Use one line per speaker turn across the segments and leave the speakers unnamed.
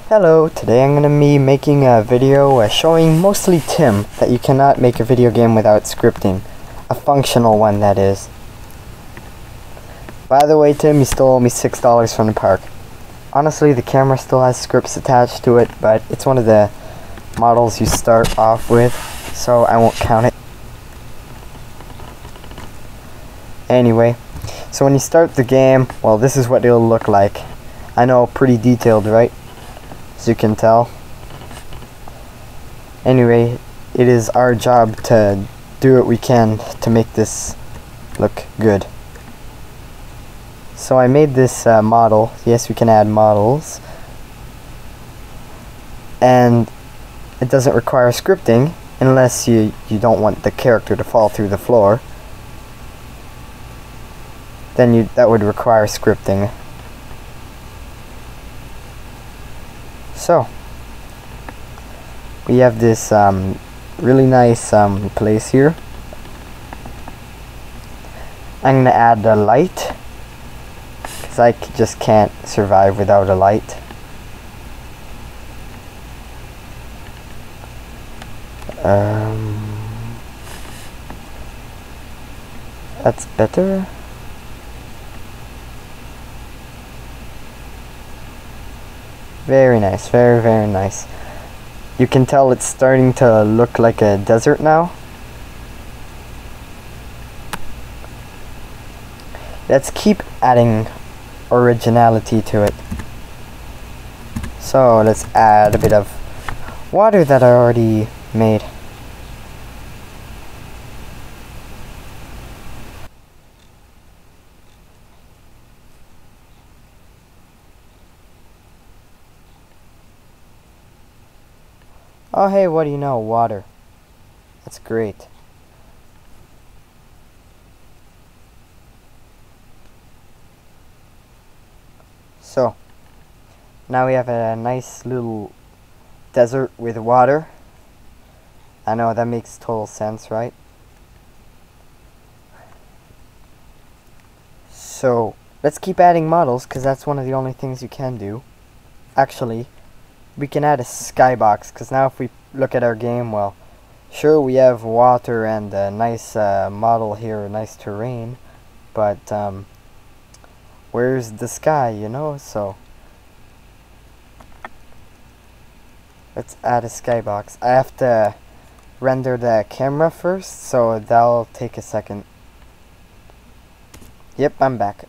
Hello, today I'm going to be making a video showing mostly Tim that you cannot make a video game without scripting. A functional one, that is. By the way, Tim, you still owe me $6 from the park. Honestly, the camera still has scripts attached to it, but it's one of the models you start off with, so I won't count it. Anyway, so when you start the game, well, this is what it'll look like. I know, pretty detailed, right? As you can tell. Anyway, it is our job to do what we can to make this look good. So I made this model. Yes, we can add models. And it doesn't require scripting unless you don't want the character to fall through the floor. Then that would require scripting. So we have this really nice place here. I'm gonna add a light because I just can't survive without a light. That's better. Very nice, very nice. You can tell it's starting to look like a desert now. Let's keep adding originality to it. So let's add a bit of water that I already made. Oh hey, what do you know? Water. That's great. So, now we have a nice little desert with water. I know, that makes total sense, right? So, let's keep adding models, because that's one of the only things you can do. Actually, we can add a skybox, because now if we look at our game, well, sure, we have water and a nice model here, nice terrain, but where's the sky, you know? So let's add a skybox. I have to render the camera first, so that'll take a second. Yep, I'm back.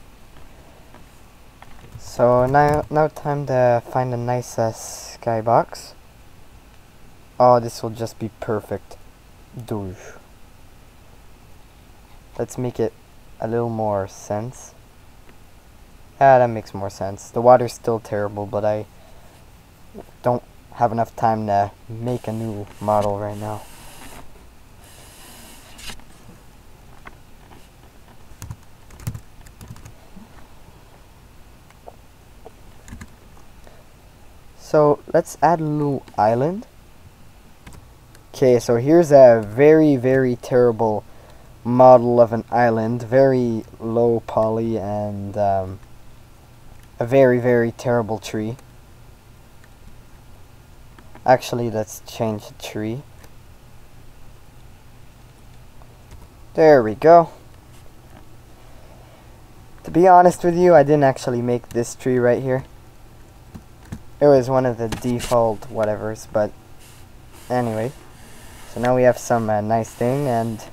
So now time to find a nice skybox. Oh, this will just be perfect. Douche. Let's make it a little more sense. Ah, that makes more sense. The water's still terrible, but I don't have enough time to make a new model right now. So let's add a little island. Okay, so here's a very terrible model of an island. Very low poly and a very terrible tree. Actually, let's change the tree. There we go. To be honest with you, I didn't actually make this tree right here. It was one of the default whatevers, but anyway. So now we have some nice thing, and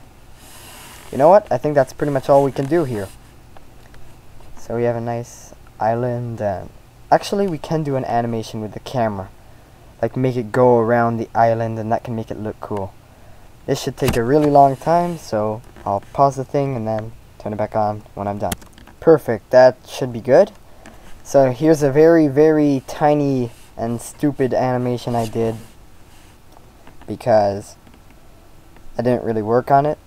you know what? I think that's pretty much all we can do here. So we have a nice island, and actually we can do an animation with the camera. Like make it go around the island, and that can make it look cool. This should take a really long time, so I'll pause the thing and then turn it back on when I'm done. Perfect, that should be good. So here's a very tiny and stupid animation I did because I didn't really work on it.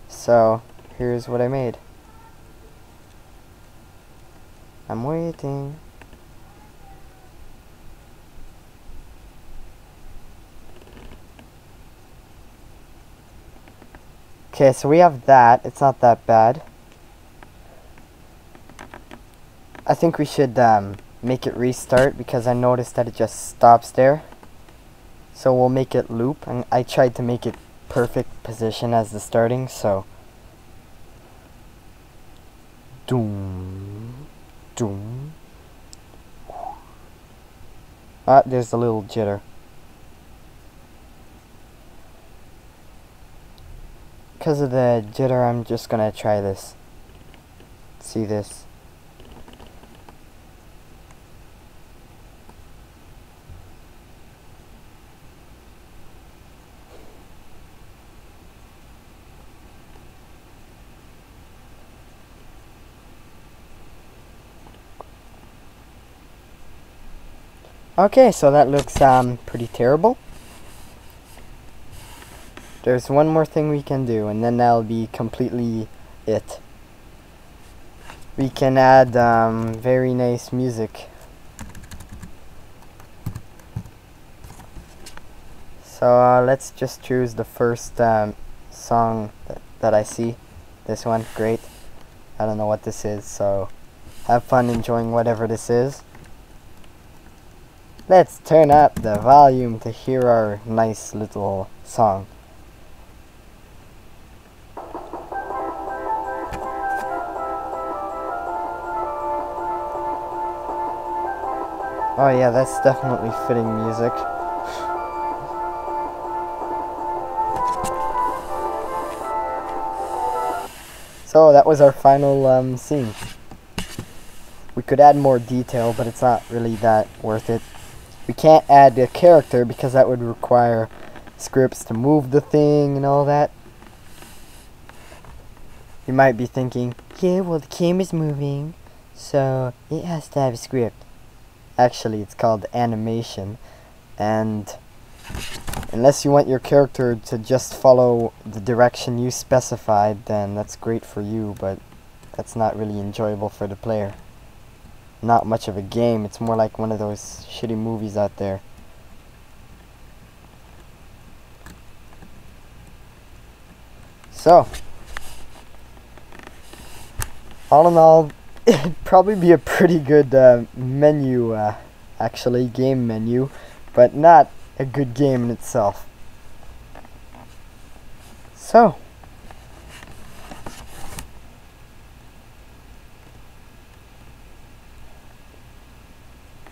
So here's what I made. I'm waiting. Okay, so we have that. It's not that bad. I think we should make it restart because I noticed that it just stops there. So we'll make it loop, and I tried to make it perfect position as the starting, so doom, doom. Ah, there's a little jitter. Because of the jitter, I'm just gonna try this. See this. Okay, so that looks pretty terrible. There's one more thing we can do, and then that'll be completely it. We can add very nice music. So let's just choose the first song that I see. This one, great. I don't know what this is, so have fun enjoying whatever this is. Let's turn up the volume to hear our nice little song. Oh yeah, that's definitely fitting music. So that was our final scene. We could add more detail, but it's not really that worth it. We can't add a character because that would require scripts to move the thing and all that. You might be thinking, yeah, well the camera's moving, so it has to have a script. Actually, it's called animation, and unless you want your character to just follow the direction you specified, then that's great for you, but that's not really enjoyable for the player. Not much of a game, it's more like one of those shitty movies out there. So, all in all, it'd probably be a pretty good menu, actually, game menu, but not a good game in itself. So,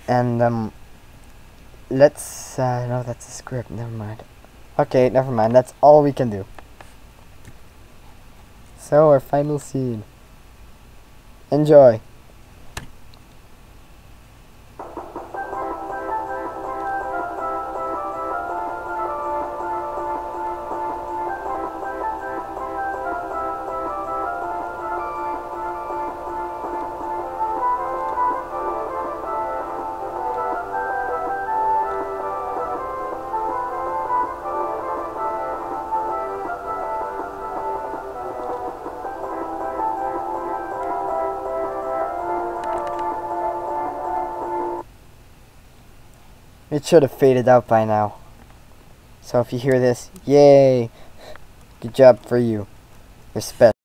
and let's no, that's a script, never mind. Okay, never mind, that's all we can do. So our final scene. Enjoy. It should have faded out by now. So if you hear this, yay! Good job for you. Respect.